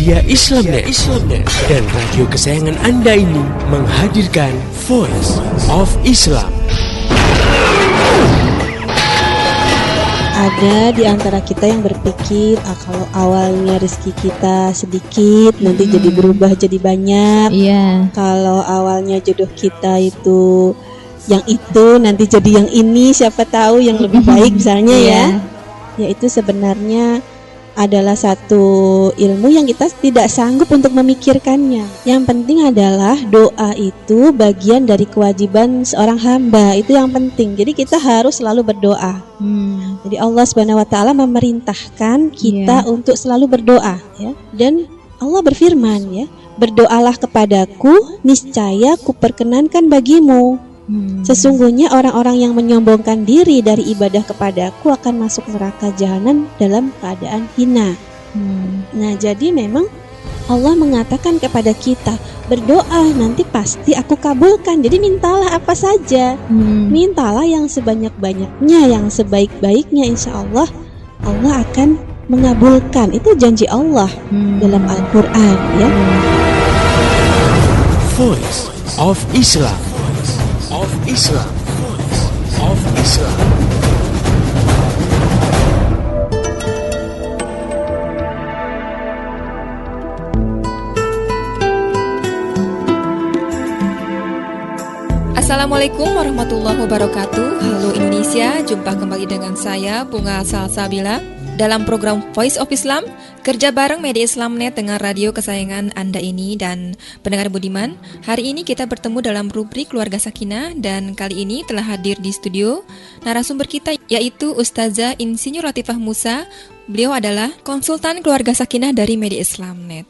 Media Islamnet dan radio kesayangan Anda ini menghadirkan Voice of Islam. Ada di antara kita yang berpikir, kalau awalnya rezeki kita sedikit, nanti jadi berubah jadi banyak. Kalau awalnya jodoh kita itu yang itu, nanti jadi yang ini, siapa tahu yang lebih baik misalnya ya. Yaitu sebenarnya adalah satu ilmu yang kita tidak sanggup untuk memikirkannya. Yang penting adalah doa itu bagian dari kewajiban seorang hamba. Itu yang penting. Jadi kita harus selalu berdoa. Jadi Allah Subhanahu wa taala memerintahkan kita untuk selalu berdoa ya. Dan Allah berfirman ya, berdoalah kepadaku, niscaya kuperkenankan bagimu. Sesungguhnya orang-orang yang menyombongkan diri dari ibadah kepadaku akan masuk neraka jahanam dalam keadaan hina. Nah, jadi memang Allah mengatakan kepada kita, berdoa nanti pasti aku kabulkan. Jadi mintalah apa saja, mintalah yang sebanyak-banyaknya, yang sebaik-baiknya, insya Allah Allah akan mengabulkan. Itu janji Allah dalam Al-Quran ya. Voice of Islam. Assalamualaikum warahmatullahi wabarakatuh. Halo Indonesia, jumpa kembali dengan saya Bunga Salsabila dalam program Voice of Islam, kerja bareng Media Islamnet dengan radio kesayangan Anda ini. Dan pendengar budiman, hari ini kita bertemu dalam rubrik Keluarga Sakinah, dan kali ini telah hadir di studio narasumber kita, yaitu Ustazah Insinyur Latifah Musa. Beliau adalah konsultan Keluarga Sakinah dari Media Islamnet.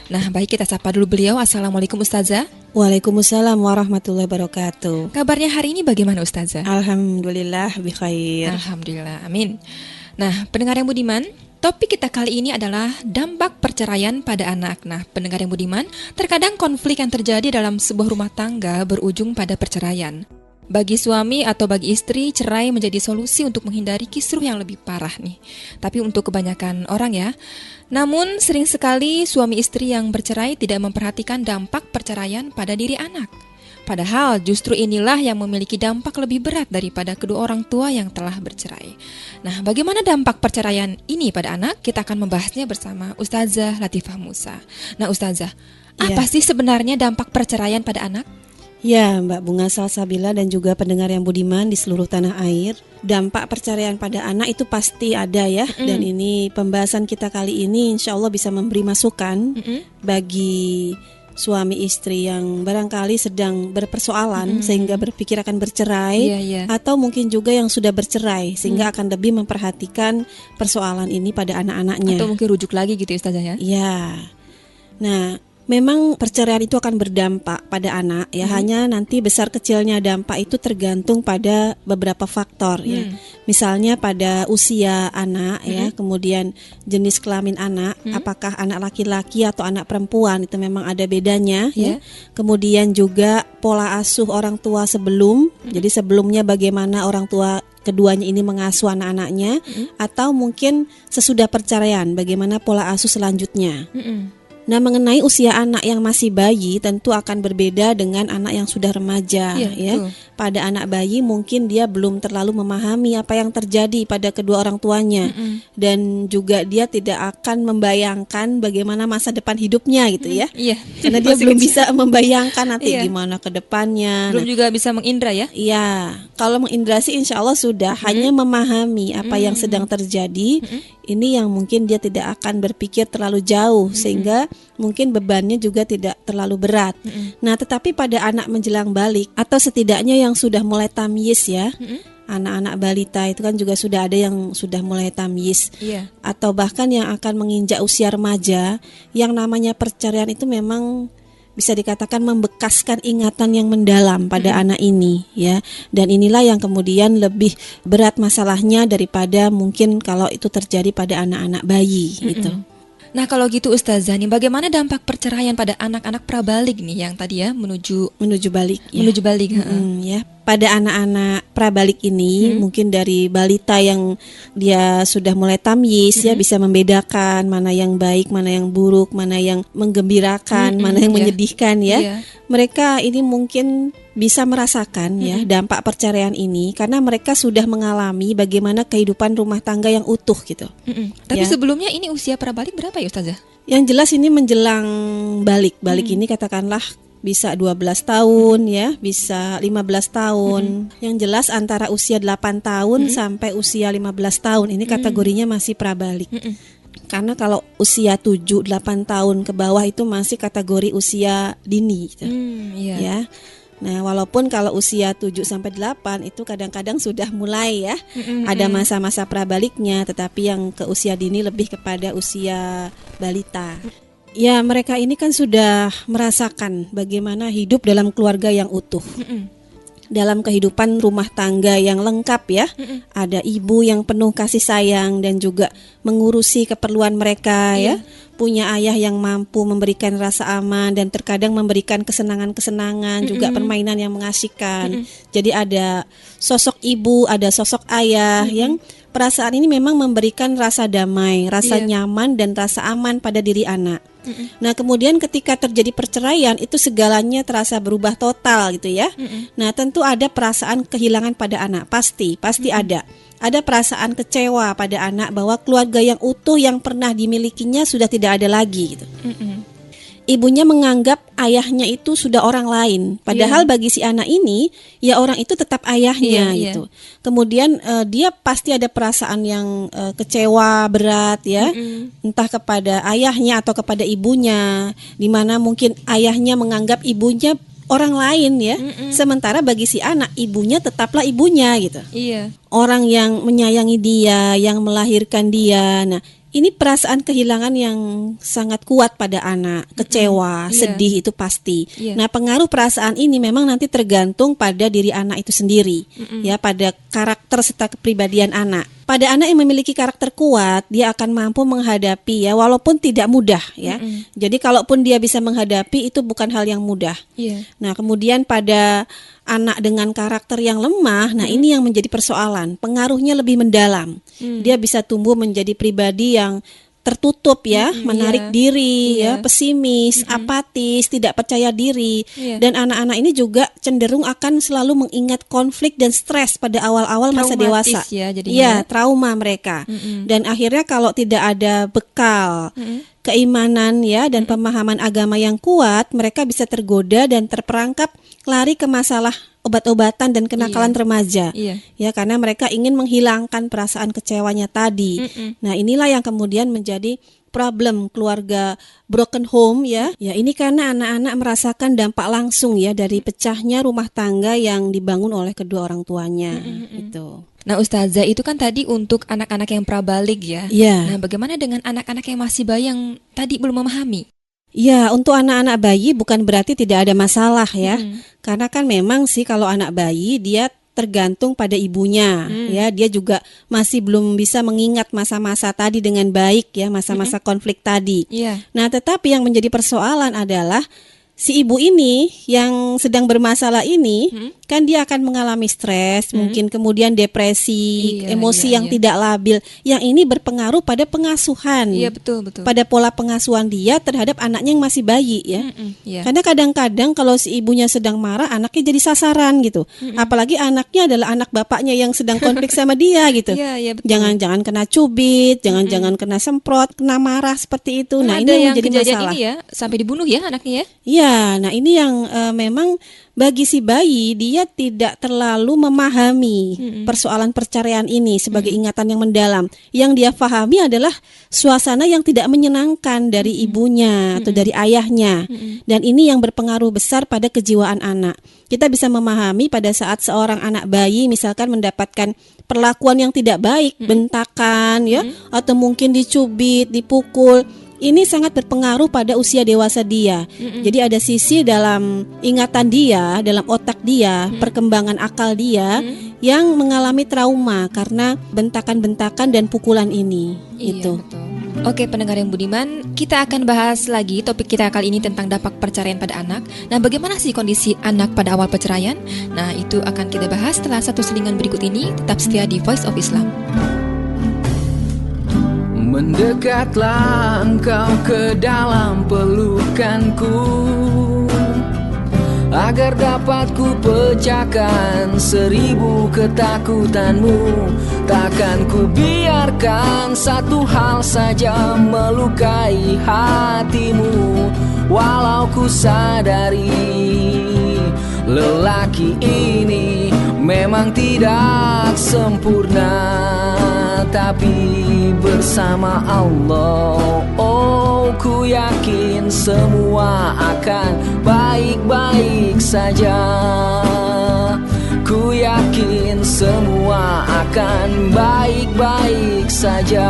Nah, baik, kita sapa dulu beliau. Assalamualaikum Ustazah. Waalaikumsalam warahmatullahi wabarakatuh. Kabarnya hari ini bagaimana Ustazah? Alhamdulillah bikhair. Alhamdulillah, amin. Nah, pendengar yang budiman, topik kita kali ini adalah dampak perceraian pada anak. Nah, pendengar yang budiman, terkadang konflik yang terjadi dalam sebuah rumah tangga berujung pada perceraian. Bagi suami atau bagi istri, cerai menjadi solusi untuk menghindari kisruh yang lebih parah nih. Tapi untuk kebanyakan orang ya. Namun sering sekali suami istri yang bercerai tidak memperhatikan dampak perceraian pada diri anak. Padahal justru inilah yang memiliki dampak lebih berat daripada kedua orang tua yang telah bercerai. Nah, bagaimana dampak perceraian ini pada anak? Kita akan membahasnya bersama Ustazah Latifah Musa. Nah, Ustazah, apa sih sebenarnya dampak perceraian pada anak? Ya, Mbak Bunga Salsabila dan juga pendengar yang budiman di seluruh tanah air, dampak perceraian pada anak itu pasti ada ya. Dan ini pembahasan kita kali ini insya Allah bisa memberi masukan bagi suami istri yang barangkali sedang berpersoalan sehingga berpikir akan bercerai, atau mungkin juga yang sudah bercerai sehingga akan lebih memperhatikan persoalan ini pada anak-anaknya. Atau mungkin rujuk lagi gitu ya Ustazah ya? Ya. Nah, memang perceraian itu akan berdampak pada anak ya. Hanya nanti besar kecilnya dampak itu tergantung pada beberapa faktor ya. Misalnya pada usia anak ya, kemudian jenis kelamin anak, apakah anak laki-laki atau anak perempuan, itu memang ada bedanya ya. Kemudian juga pola asuh orang tua sebelum. Jadi sebelumnya bagaimana orang tua keduanya ini mengasuh anak-anaknya, atau mungkin sesudah perceraian bagaimana pola asuh selanjutnya. Nah, mengenai usia anak yang masih bayi tentu akan berbeda dengan anak yang sudah remaja ya. Pada anak bayi mungkin dia belum terlalu memahami apa yang terjadi pada kedua orang tuanya, dan juga dia tidak akan membayangkan bagaimana masa depan hidupnya gitu ya. Karena dia belum bisa membayangkan nanti gimana ke depannya. Belum juga bisa mengindra ya? Iya, kalau mengindra sih insya Allah sudah, hanya memahami apa yang sedang terjadi. Ini yang mungkin dia tidak akan berpikir terlalu jauh sehingga mungkin bebannya juga tidak terlalu berat. Nah, tetapi pada anak menjelang balik atau setidaknya yang sudah mulai tamyiz ya, anak-anak balita itu kan juga sudah ada yang sudah mulai tamyiz, atau bahkan yang akan menginjak usia remaja, yang namanya perceraian itu memang bisa dikatakan membekaskan ingatan yang mendalam pada anak ini ya. Dan inilah yang kemudian lebih berat masalahnya daripada mungkin kalau itu terjadi pada anak-anak bayi gitu. Nah, kalau gitu Ustazah nih, bagaimana dampak perceraian pada anak-anak prabalik nih yang tadi ya menuju balik ya. Menuju balik, ya. pada anak-anak prabalik ini, mungkin dari balita yang dia sudah mulai tamyiz ya, bisa membedakan mana yang baik, mana yang buruk, mana yang menggembirakan, mana yang menyedihkan ya. Mereka ini mungkin bisa merasakan ya dampak perceraian ini karena mereka sudah mengalami bagaimana kehidupan rumah tangga yang utuh gitu. Tapi sebelumnya ini usia prabalik berapa ya Ustazah? Yang jelas ini menjelang balik ini katakanlah bisa 12 tahun ya, bisa 15 tahun. Yang jelas antara usia 8 tahun sampai usia 15 tahun ini kategorinya masih prabalik. Karena kalau usia 7-8 tahun ke bawah itu masih kategori usia dini gitu. Ya. Nah, walaupun kalau usia 7 sampai 8 itu kadang-kadang sudah mulai ya. Ada masa-masa prabaliknya, tetapi yang ke usia dini lebih kepada usia balita. Ya, mereka ini kan sudah merasakan bagaimana hidup dalam keluarga yang utuh. Dalam kehidupan rumah tangga yang lengkap ya. Ada ibu yang penuh kasih sayang dan juga mengurusi keperluan mereka ya. Punya ayah yang mampu memberikan rasa aman dan terkadang memberikan kesenangan-kesenangan, juga permainan yang mengasyikan. Jadi ada sosok ibu, ada sosok ayah yang perasaan ini memang memberikan rasa damai, rasa nyaman dan rasa aman pada diri anak. Nah, kemudian ketika terjadi perceraian itu segalanya terasa berubah total gitu ya. Nah, tentu ada perasaan kehilangan pada anak, pasti ada. Ada perasaan kecewa pada anak bahwa keluarga yang utuh yang pernah dimilikinya sudah tidak ada lagi gitu. Ibunya menganggap ayahnya itu sudah orang lain, padahal bagi si anak ini ya orang itu tetap ayahnya gitu. Kemudian dia pasti ada perasaan yang kecewa berat ya, entah kepada ayahnya atau kepada ibunya, di mana mungkin ayahnya menganggap ibunya orang lain ya, sementara bagi si anak ibunya tetaplah ibunya gitu. Orang yang menyayangi dia, yang melahirkan dia. Nah, ini perasaan kehilangan yang sangat kuat pada anak, kecewa, sedih itu pasti. Nah, pengaruh perasaan ini memang nanti tergantung pada diri anak itu sendiri, ya, pada karakter serta kepribadian anak. Pada anak yang memiliki karakter kuat, dia akan mampu menghadapi ya, walaupun tidak mudah ya. Jadi kalaupun dia bisa menghadapi itu bukan hal yang mudah. Nah, kemudian pada anak dengan karakter yang lemah, nah ini yang menjadi persoalan. Pengaruhnya lebih mendalam. Dia bisa tumbuh menjadi pribadi yang tertutup ya, menarik diri ya, pesimis, apatis, tidak percaya diri. Dan anak-anak ini juga cenderung akan selalu mengingat konflik dan stres pada awal-awal masa dewasa. Ya, trauma mereka. Dan akhirnya kalau tidak ada bekal keimanan ya dan pemahaman agama yang kuat, mereka bisa tergoda dan terperangkap lari ke masalah obat-obatan dan kenakalan remaja. Ya, karena mereka ingin menghilangkan perasaan kecewanya tadi. Nah, inilah yang kemudian menjadi problem keluarga broken home ya. Ya, ini karena anak-anak merasakan dampak langsung ya dari pecahnya rumah tangga yang dibangun oleh kedua orang tuanya gitu. Nah, Ustazah, itu kan tadi untuk anak-anak yang prabalik ya. Nah, bagaimana dengan anak-anak yang masih bayi yang tadi belum memahami? Ya, untuk anak-anak bayi bukan berarti tidak ada masalah ya. Karena kan memang sih kalau anak bayi dia tergantung pada ibunya ya, dia juga masih belum bisa mengingat masa-masa tadi dengan baik ya, masa-masa konflik tadi. Nah, tetapi yang menjadi persoalan adalah si ibu ini yang sedang bermasalah ini kan dia akan mengalami stres, mungkin kemudian depresi, emosi yang tidak labil. Yang ini berpengaruh pada pengasuhan. Pada pola pengasuhan dia terhadap anaknya yang masih bayi ya. Karena kadang-kadang kalau si ibunya sedang marah, anaknya jadi sasaran gitu. Apalagi anaknya adalah anak bapaknya yang sedang konflik sama dia gitu. Jangan-jangan kena cubit, jangan-jangan kena semprot, kena marah seperti itu. Nah, ini yang menjadi masalah. Ini ya, sampai dibunuh ya anaknya ya. Ya, nah ini yang memang bagi si bayi dia tidak terlalu memahami persoalan perceraian ini sebagai ingatan yang mendalam. Yang dia pahami adalah suasana yang tidak menyenangkan dari ibunya atau dari ayahnya. Dan ini yang berpengaruh besar pada kejiwaan anak. Kita bisa memahami pada saat seorang anak bayi misalkan mendapatkan perlakuan yang tidak baik, bentakan ya, atau mungkin dicubit, dipukul. ini sangat berpengaruh pada usia dewasa dia. Jadi ada sisi dalam ingatan dia, dalam otak dia, perkembangan akal dia yang mengalami trauma karena bentakan-bentakan dan pukulan ini. Gitu. Betul. Oke, pendengar yang budiman, kita akan bahas lagi topik kita kali ini tentang dampak perceraian pada anak. Nah, bagaimana sih kondisi anak pada awal perceraian? Nah, itu akan kita bahas setelah satu selingan berikut ini. Tetap setia di Voice of Islam. Mendekatlah engkau ke dalam pelukanku, agar dapat ku pecahkan 1000 ketakutanmu. Takkan ku biarkan satu hal saja melukai hatimu. Walau ku sadari lelaki ini memang tidak sempurna, tapi bersama Allah, oh ku yakin semua akan baik-baik saja. Ku yakin semua akan baik-baik saja.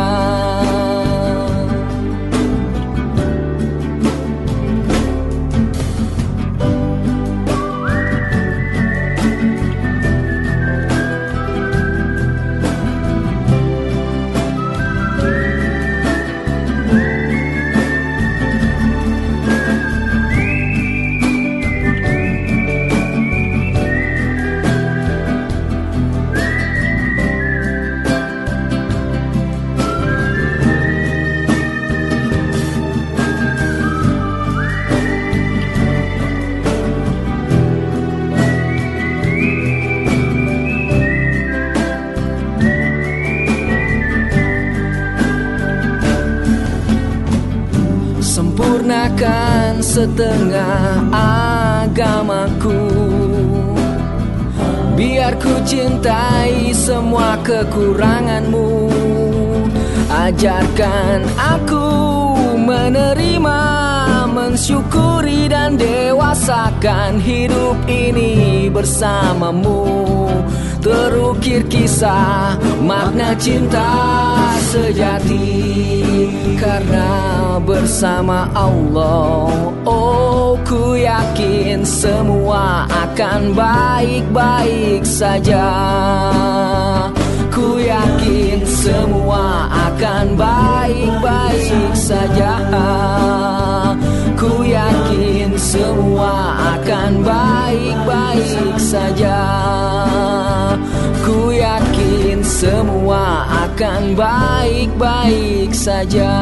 Sempurnakan setengah agamaku, biar ku cintai semua kekuranganmu. Ajarkan aku menerima, mensyukuri dan dewasakan hidup ini bersamamu. Terukir kisah makna cinta sejati, karena bersama Allah, oh ku yakin semua akan baik-baik saja. Ku yakin semua akan baik-baik saja. Ku yakin semua akan baik-baik saja. Ku yakin semua akan baik-baik saja.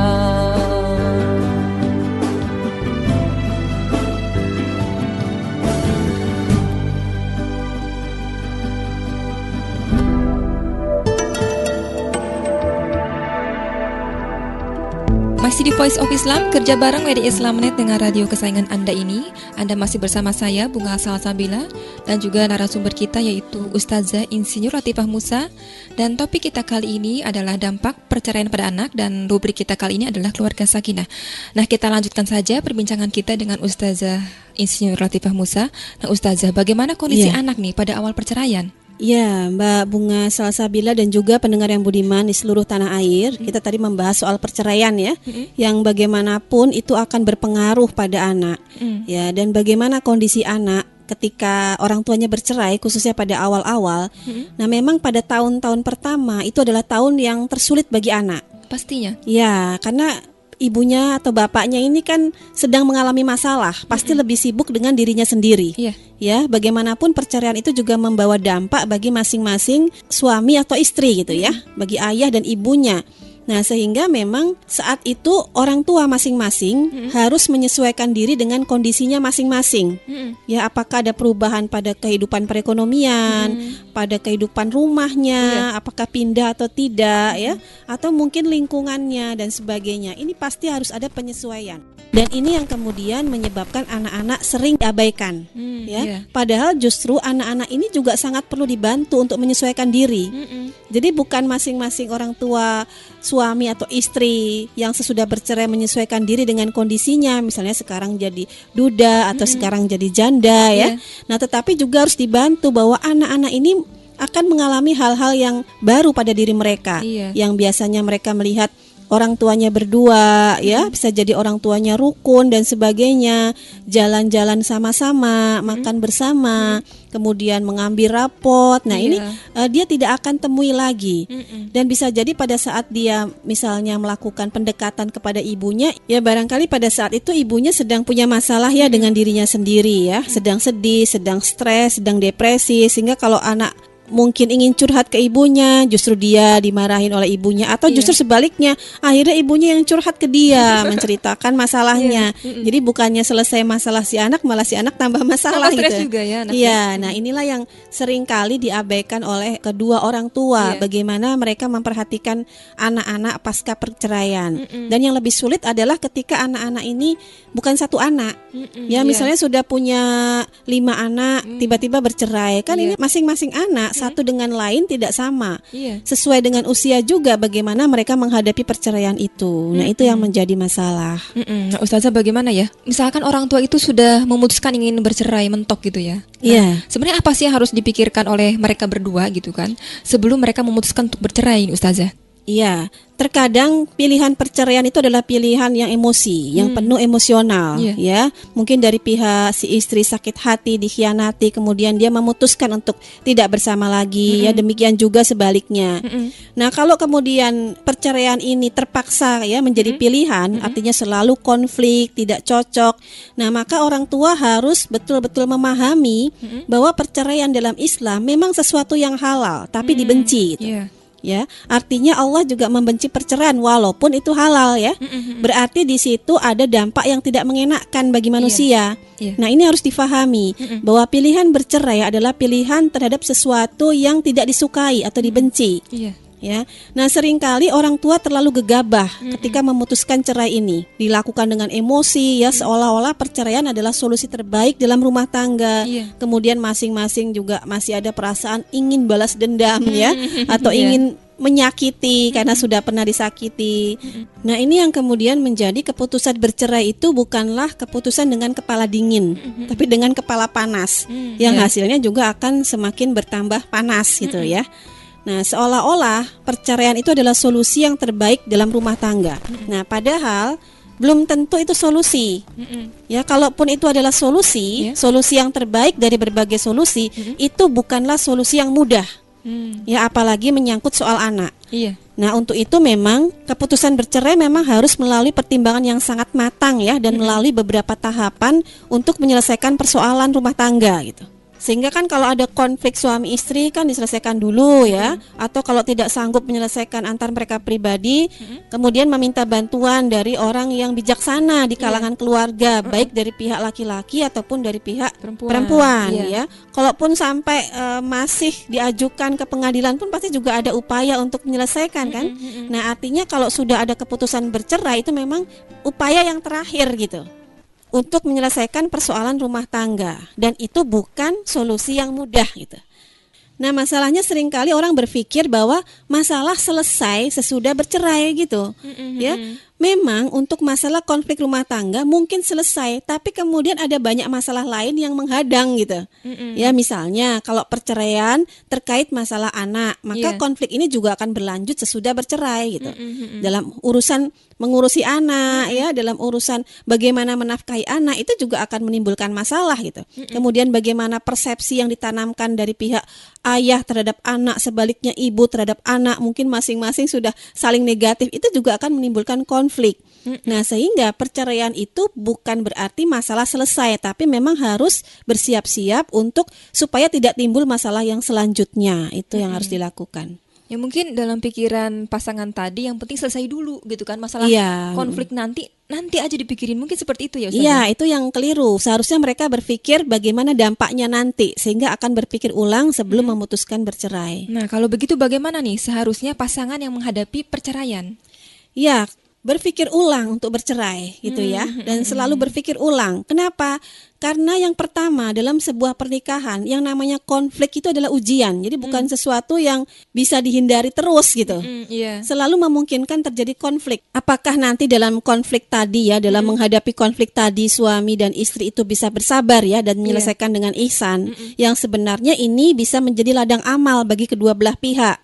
Masih di Voice of Islam, kerja bareng Media Islamnet dengan radio kesayangan Anda ini. Anda masih bersama saya, Bunga Salsabila, dan juga narasumber kita yaitu Ustazah Insinyur Latifah Musa. Dan topik kita kali ini adalah dampak perceraian pada anak, dan rubrik kita kali ini adalah keluarga sakinah. Nah, kita lanjutkan saja perbincangan kita dengan Ustazah Insinyur Latifah Musa. Nah, Ustazah, bagaimana kondisi anak nih pada awal perceraian? Ya, Mbak Bunga Salsabila dan juga pendengar yang budiman di seluruh tanah air. Kita tadi membahas soal perceraian ya, yang bagaimanapun itu akan berpengaruh pada anak. Ya, dan bagaimana kondisi anak ketika orang tuanya bercerai, khususnya pada awal-awal. Nah, memang pada tahun-tahun pertama itu adalah tahun yang tersulit bagi anak. Pastinya. Ya, karena ibunya atau bapaknya ini kan sedang mengalami masalah, pasti lebih sibuk dengan dirinya sendiri. Ya, bagaimanapun perceraian itu juga membawa dampak bagi masing-masing suami atau istri gitu ya, bagi ayah dan ibunya. Nah, sehingga memang saat itu orang tua masing-masing harus menyesuaikan diri dengan kondisinya masing-masing. Ya, apakah ada perubahan pada kehidupan perekonomian, pada kehidupan rumahnya, apakah pindah atau tidak ya, atau mungkin lingkungannya dan sebagainya. Ini pasti harus ada penyesuaian. Dan ini yang kemudian menyebabkan anak-anak sering diabaikan. Padahal justru anak-anak ini juga sangat perlu dibantu untuk menyesuaikan diri. Jadi bukan masing-masing orang tua, suami atau istri yang sesudah bercerai menyesuaikan diri dengan kondisinya, misalnya sekarang jadi duda atau sekarang jadi janda ya. Nah, tetapi juga harus dibantu bahwa anak-anak ini akan mengalami hal-hal yang baru pada diri mereka, yang biasanya mereka melihat orang tuanya berdua, ya, bisa jadi orang tuanya rukun dan sebagainya, jalan-jalan sama-sama, makan bersama, kemudian mengambil rapot. Nah, ini dia tidak akan temui lagi. Dan bisa jadi pada saat dia misalnya melakukan pendekatan kepada ibunya, ya barangkali pada saat itu ibunya sedang punya masalah ya dengan dirinya sendiri ya, sedang sedih, sedang stres, sedang depresi, sehingga kalau anak mungkin ingin curhat ke ibunya, justru dia dimarahin oleh ibunya, atau justru sebaliknya, akhirnya ibunya yang curhat ke dia, menceritakan masalahnya. Jadi bukannya selesai masalah si anak, malah si anak tambah masalah gitu. Juga ya, iya, nah inilah yang sering kali diabaikan oleh kedua orang tua, bagaimana mereka memperhatikan anak-anak pasca perceraian. Dan yang lebih sulit adalah ketika anak-anak ini bukan satu anak, ya misalnya sudah punya 5 anak, tiba-tiba bercerai, kan ini masing-masing anak satu dengan lain tidak sama, sesuai dengan usia juga bagaimana mereka menghadapi perceraian itu. Nah itu yang menjadi masalah. Nah, Ustazah bagaimana ya? Misalkan orang tua itu sudah memutuskan ingin bercerai mentok gitu ya. Iya. Sebenarnya apa sih yang harus dipikirkan oleh mereka berdua gitu kan, sebelum mereka memutuskan untuk bercerai, Ustazah? Iya, terkadang pilihan perceraian itu adalah pilihan yang emosi, yang penuh emosional, ya. Mungkin dari pihak si istri sakit hati, dikhianati, kemudian dia memutuskan untuk tidak bersama lagi, ya. Demikian juga sebaliknya. Nah, kalau kemudian perceraian ini terpaksa ya menjadi pilihan, artinya selalu konflik, tidak cocok. Nah, maka orang tua harus betul-betul memahami bahwa perceraian dalam Islam memang sesuatu yang halal, tapi dibenci. Gitu. Ya, artinya Allah juga membenci perceraian walaupun itu halal ya. Berarti di situ ada dampak yang tidak mengenakan bagi manusia. Nah, ini harus difahami bahwa pilihan bercerai adalah pilihan terhadap sesuatu yang tidak disukai atau dibenci. Ya. Nah, seringkali orang tua terlalu gegabah ketika memutuskan cerai ini. Dilakukan dengan emosi ya, seolah-olah perceraian adalah solusi terbaik dalam rumah tangga. Kemudian masing-masing juga masih ada perasaan ingin balas dendam ya, atau ingin menyakiti karena sudah pernah disakiti. Nah, ini yang kemudian menjadi keputusan bercerai itu bukanlah keputusan dengan kepala dingin, tapi dengan kepala panas. Yang hasilnya juga akan semakin bertambah panas gitu ya. Nah, seolah-olah perceraian itu adalah solusi yang terbaik dalam rumah tangga. Nah, padahal belum tentu itu solusi. Ya, kalaupun itu adalah solusi, solusi yang terbaik dari berbagai solusi, itu bukanlah solusi yang mudah. Ya, apalagi menyangkut soal anak. Nah, untuk itu memang keputusan bercerai memang harus melalui pertimbangan yang sangat matang ya, dan melalui beberapa tahapan untuk menyelesaikan persoalan rumah tangga gitu. Sehingga kan kalau ada konflik suami istri kan diselesaikan dulu ya, atau kalau tidak sanggup menyelesaikan antar mereka pribadi, kemudian meminta bantuan dari orang yang bijaksana di kalangan keluarga, baik dari pihak laki-laki ataupun dari pihak perempuan ya. Kalaupun sampai masih diajukan ke pengadilan pun pasti juga ada upaya untuk menyelesaikan kan. Nah, artinya kalau sudah ada keputusan bercerai itu memang upaya yang terakhir gitu untuk menyelesaikan persoalan rumah tangga, dan itu bukan solusi yang mudah gitu. Nah, masalahnya seringkali orang berpikir bahwa masalah selesai sesudah bercerai gitu. Ya, memang untuk masalah konflik rumah tangga mungkin selesai, tapi kemudian ada banyak masalah lain yang menghadang gitu. Ya, misalnya kalau perceraian terkait masalah anak, maka konflik ini juga akan berlanjut sesudah bercerai gitu. Dalam urusan mengurusi anak ya, dalam urusan bagaimana menafkahi anak, itu juga akan menimbulkan masalah gitu. Kemudian bagaimana persepsi yang ditanamkan dari pihak ayah terhadap anak, sebaliknya ibu terhadap anak, mungkin masing-masing sudah saling negatif, itu juga akan menimbulkan konflik. Nah, sehingga perceraian itu bukan berarti masalah selesai, tapi memang harus bersiap-siap untuk supaya tidak timbul masalah yang selanjutnya. Itu yang harus dilakukan. Ya, mungkin dalam pikiran pasangan tadi yang penting selesai dulu gitu kan, masalah konflik nanti aja dipikirin, mungkin seperti itu ya Ustazah? Iya, itu yang keliru. Seharusnya mereka berpikir bagaimana dampaknya nanti, sehingga akan berpikir ulang sebelum memutuskan bercerai. Nah, kalau begitu bagaimana nih seharusnya pasangan yang menghadapi perceraian? Ya, berpikir ulang untuk bercerai gitu ya, dan selalu berpikir ulang. Kenapa? Karena yang pertama, dalam sebuah pernikahan yang namanya konflik itu adalah ujian. Jadi bukan sesuatu yang bisa dihindari terus gitu. Selalu memungkinkan terjadi konflik. Apakah nanti dalam konflik tadi ya, dalam menghadapi konflik tadi suami dan istri itu bisa bersabar ya dan menyelesaikan dengan ihsan, yang sebenarnya ini bisa menjadi ladang amal bagi kedua belah pihak.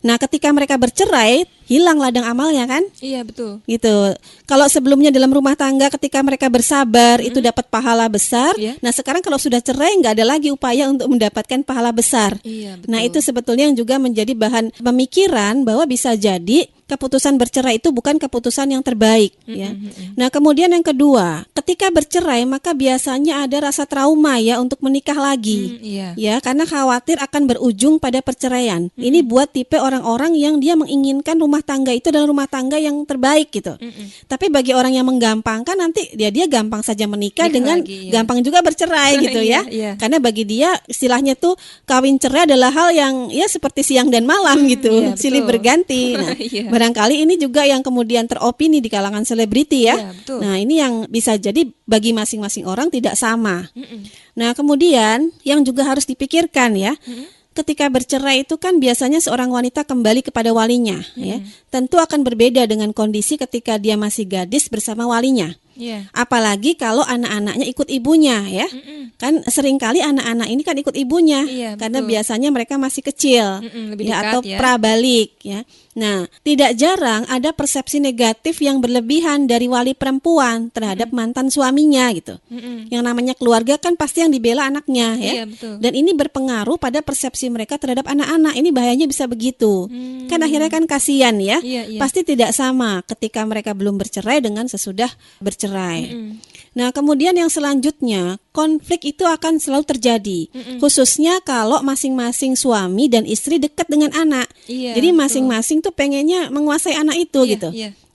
Nah, ketika mereka bercerai, hilang ladang amalnya kan? Iya, betul. Gitu. Kalau sebelumnya dalam rumah tangga ketika mereka bersabar itu dapat pahala besar. Nah, sekarang kalau sudah cerai nggak ada lagi upaya untuk mendapatkan pahala besar. Iya, betul. Nah, itu sebetulnya yang juga menjadi bahan pemikiran bahwa bisa jadi keputusan bercerai itu bukan keputusan yang terbaik ya. Nah, kemudian yang kedua, ketika bercerai maka biasanya ada rasa trauma ya untuk menikah lagi. Ya, karena khawatir akan berujung pada perceraian. Ini buat tipe orang-orang yang dia menginginkan rumah tangga itu adalah rumah tangga yang terbaik gitu. Tapi bagi orang yang menggampangkan, nanti dia gampang saja menikah dengan lagi, gampang juga bercerai gitu ya. Karena bagi dia istilahnya tuh kawin cerai adalah hal yang ya seperti siang dan malam gitu, silih berganti. Nah, barangkali ini juga yang kemudian teropini di kalangan selebriti ya. Nah, ini yang bisa jadi bagi masing-masing orang tidak sama. Nah, kemudian yang juga harus dipikirkan ya, ketika bercerai itu kan biasanya seorang wanita kembali kepada walinya ya. Tentu akan berbeda dengan kondisi ketika dia masih gadis bersama walinya. Apalagi kalau anak-anaknya ikut ibunya ya. Kan seringkali anak-anak ini kan ikut ibunya karena biasanya mereka masih kecil lebih dekat, atau prabalik ya. Nah, tidak jarang ada persepsi negatif yang berlebihan dari wali perempuan terhadap mantan suaminya gitu. Yang namanya keluarga kan pasti yang dibela anaknya ya. Dan ini berpengaruh pada persepsi mereka terhadap anak-anak. Ini bahayanya bisa begitu. Kan akhirnya kan kasihan ya. Pasti tidak sama ketika mereka belum bercerai dengan sesudah bercerai. Nah, kemudian yang selanjutnya, konflik itu akan selalu terjadi. Khususnya kalau masing-masing suami dan istri dekat dengan anak. Jadi masing-masing tuh pengennya menguasai anak itu gitu.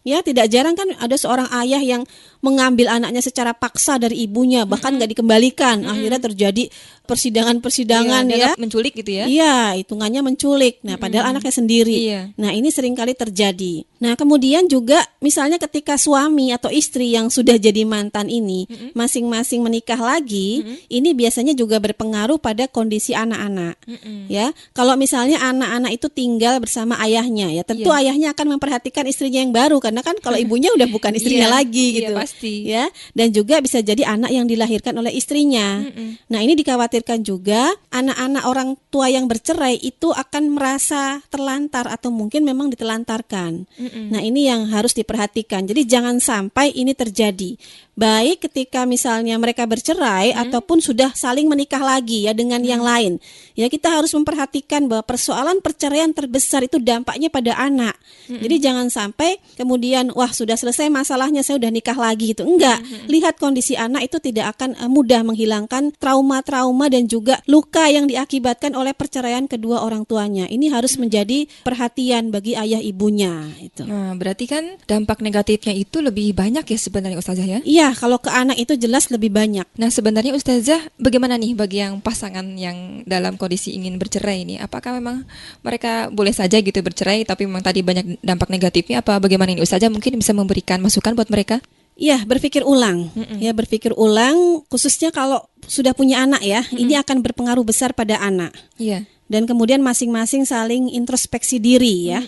Ya, tidak jarang kan ada seorang ayah yang mengambil anaknya secara paksa dari ibunya, bahkan nggak dikembalikan. Akhirnya terjadi persidangan-persidangan ya. Menculik gitu ya? Iya, hitungannya menculik. Nah, padahal anaknya sendiri. Nah, ini seringkali terjadi. Nah, kemudian juga misalnya ketika suami atau istri yang sudah jadi mantan ini masing-masing menikah lagi, ini biasanya juga berpengaruh pada kondisi anak-anak. Ya, kalau misalnya anak-anak itu tinggal bersama ayahnya, ya tentu ayahnya akan memperhatikan istrinya yang baru karena kan kalau ibunya udah bukan istrinya lagi gitu. Pasti. Ya, dan juga bisa jadi anak yang dilahirkan oleh istrinya. Nah, ini dikhawatirkan juga anak-anak orang tua yang bercerai itu akan merasa terlantar atau mungkin memang ditelantarkan. Nah, ini yang harus diperhatikan. Jadi jangan sampai ini terjadi. Baik ketika misalnya mereka bercerai ataupun sudah saling menikah lagi ya dengan yang lain. Ya, kita harus memperhatikan bahwa persoalan perceraian terbesar itu dampaknya pada anak. Jadi jangan sampai kemudian wah sudah selesai masalahnya saya udah nikah lagi gitu. Enggak. Lihat kondisi anak itu tidak akan mudah menghilangkan trauma-trauma dan juga luka yang diakibatkan oleh perceraian kedua orang tuanya. Ini harus menjadi perhatian bagi ayah ibunya itu. Nah, berarti kan dampak negatifnya itu lebih banyak ya sebenarnya Ustazah ya? Iya, kalau ke anak itu jelas lebih banyak. Nah, sebenarnya Ustazah bagaimana nih bagi yang pasangan yang dalam kondisi ingin bercerai ini? Apakah memang mereka boleh saja gitu bercerai tapi memang tadi banyak dampak negatifnya, apa bagaimana ini Ustazah mungkin bisa memberikan masukan buat mereka? Iya, berpikir ulang. Ya, berpikir ulang khususnya kalau sudah punya anak ya. Ini akan berpengaruh besar pada anak. Iya. Dan kemudian masing-masing saling introspeksi diri ya.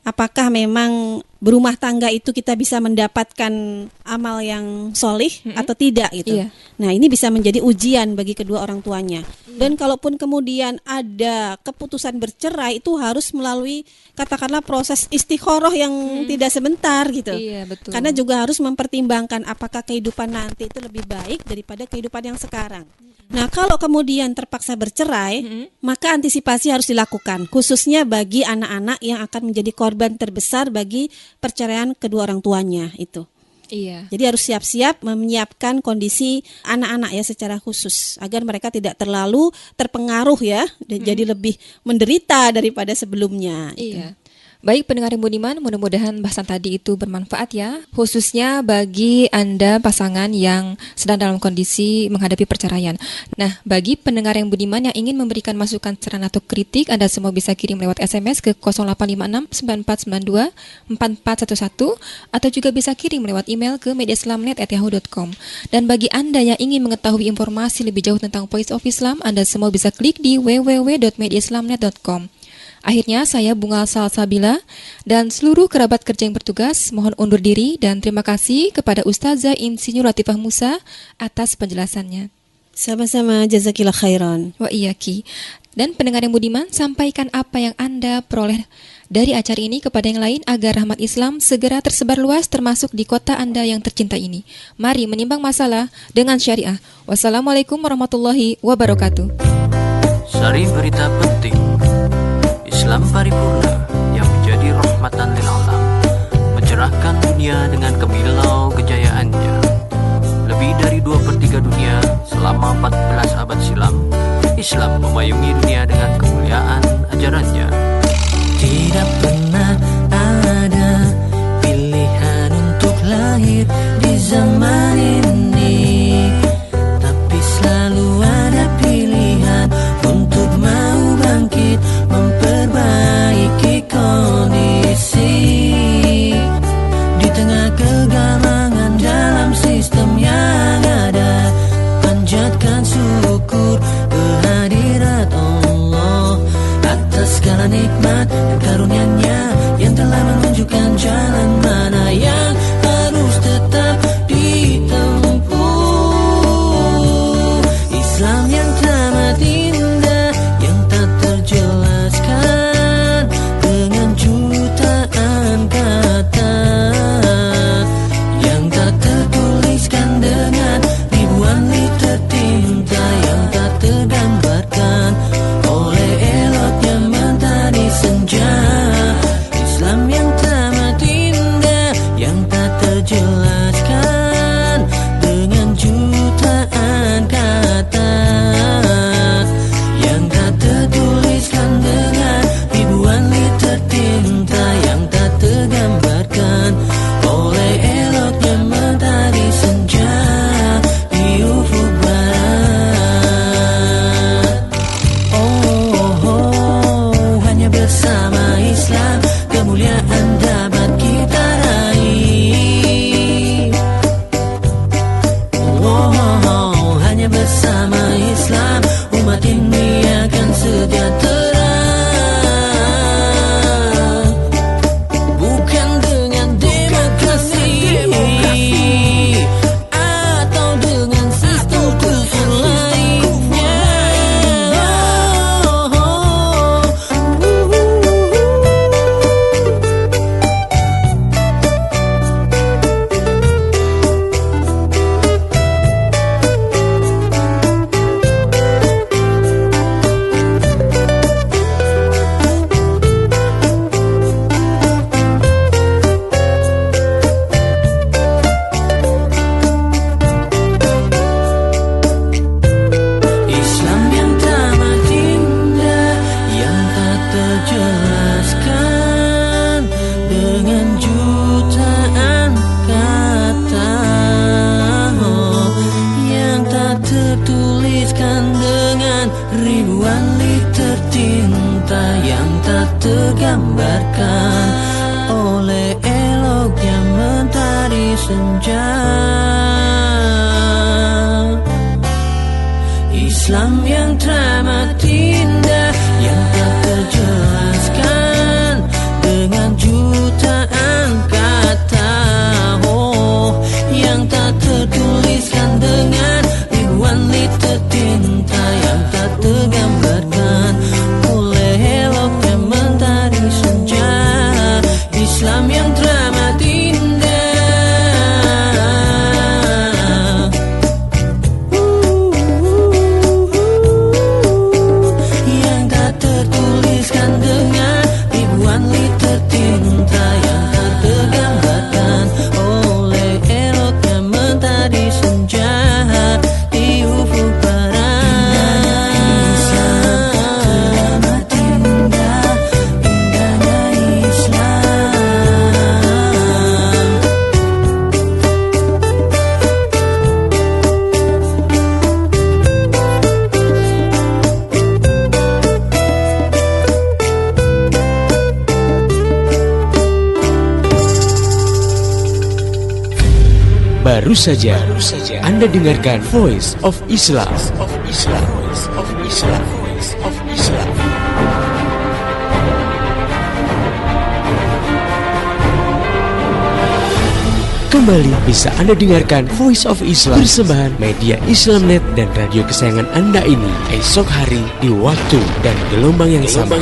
Apakah memang berumah tangga itu kita bisa mendapatkan amal yang solih atau tidak gitu. Nah, ini bisa menjadi ujian bagi kedua orang tuanya. Dan kalaupun kemudian ada keputusan bercerai itu harus melalui katakanlah proses istikharah yang tidak sebentar gitu. Iya, betul. Karena juga harus mempertimbangkan apakah kehidupan nanti itu lebih baik daripada kehidupan yang sekarang. Nah, kalau kemudian terpaksa bercerai, maka antisipasi harus dilakukan, khususnya bagi anak-anak yang akan menjadi korban terbesar bagi perceraian kedua orang tuanya itu. Iya. Jadi harus siap-siap menyiapkan kondisi anak-anak ya secara khusus agar mereka tidak terlalu terpengaruh ya, jadi lebih menderita daripada sebelumnya. Iya. Gitu. Baik pendengar yang budiman, mudah-mudahan bahasan tadi itu bermanfaat ya, khususnya bagi Anda pasangan yang sedang dalam kondisi menghadapi perceraian. Nah, bagi pendengar yang budiman yang ingin memberikan masukan, saran atau kritik, Anda semua bisa kirim lewat SMS ke 0856 9492 4411 atau juga bisa kirim lewat email ke mediaislamnet@yahoo.com. Dan bagi Anda yang ingin mengetahui informasi lebih jauh tentang Voice of Islam, Anda semua bisa klik di www.mediaislamnet.com. Akhirnya saya Bunga Salsabila dan seluruh kerabat kerja yang bertugas mohon undur diri dan terima kasih kepada Ustazah Insinyur Latifah Musa atas penjelasannya. Sama-sama, jazakillah khairan. Wa iyaki. Dan pendengar yang budiman, sampaikan apa yang Anda peroleh dari acara ini kepada yang lain agar rahmat Islam segera tersebar luas termasuk di kota Anda yang tercinta ini. Mari menimbang masalah dengan syariah. Wassalamualaikum warahmatullahi wabarakatuh. Sari berita penting. Islam paripurna yang menjadi rahmatan lil alam, mencerahkan dunia dengan kemilau kejayaannya. Lebih dari 2/3 dunia selama 14 abad silam, Islam memayungi dunia dengan kemuliaan ajarannya. Tidak pernah ada pilihan untuk lahir di zaman ini, tapi selalu ada pilihan untuk mau bangkit, memperbaiki kondisi. Di tengah kegamangan dalam sistem yang ada, panjatkan syukur kehadirat Allah atas segala nikmat dan karunia-Nya yang telah menunjukkan jalan mana yang harus tetap ditempuh. Islam yang teramat indah, yang tak terjelaskan dengan jutaan kata, yang tak tertuliskan dengan ribuan liter tinta, yang tak tergambarkan oleh eloknya mentari senja. Islam yang teramat indah, yang tak terjelaskan dengan jutaan kata, yang tak tertuliskan dengan ribuan liter tinta, yang tak tergambarkan oleh eloknya mentari senja di ufuk barat. Hanya bersama Islam kemuliaan dapat kita raih. Hanya bersama Islam umat ini akan sejahtera. Bukan dengan demokrasi atau dengan sistem kufur lainnya. Islam yang teramat indah, yang tak terjelaskan dengan jutaan kata, yang tak tertuliskan dengan ribuan liter tinta, yang tak tergambarkan oleh eloknya mentari senja. Islam yang teramat indah, yang tak terjelaskan dengan jutaan kata, yang tak tertuliskan dengan ribuan liter tinta, yang tak tergambarkan oleh eloknya mentari senja. Islam yang teramat indah, yang tak tertuliskan dengan ribuan liter tinta, yang tak tergambarkan oleh eloknya mentari senja. Baru saja Anda dengarkan Voice of Islam. Kembali bisa Anda dengarkan Voice of Islam, persembahan media Islamnet dan radio kesayangan Anda ini esok hari di waktu dan gelombang yang sama.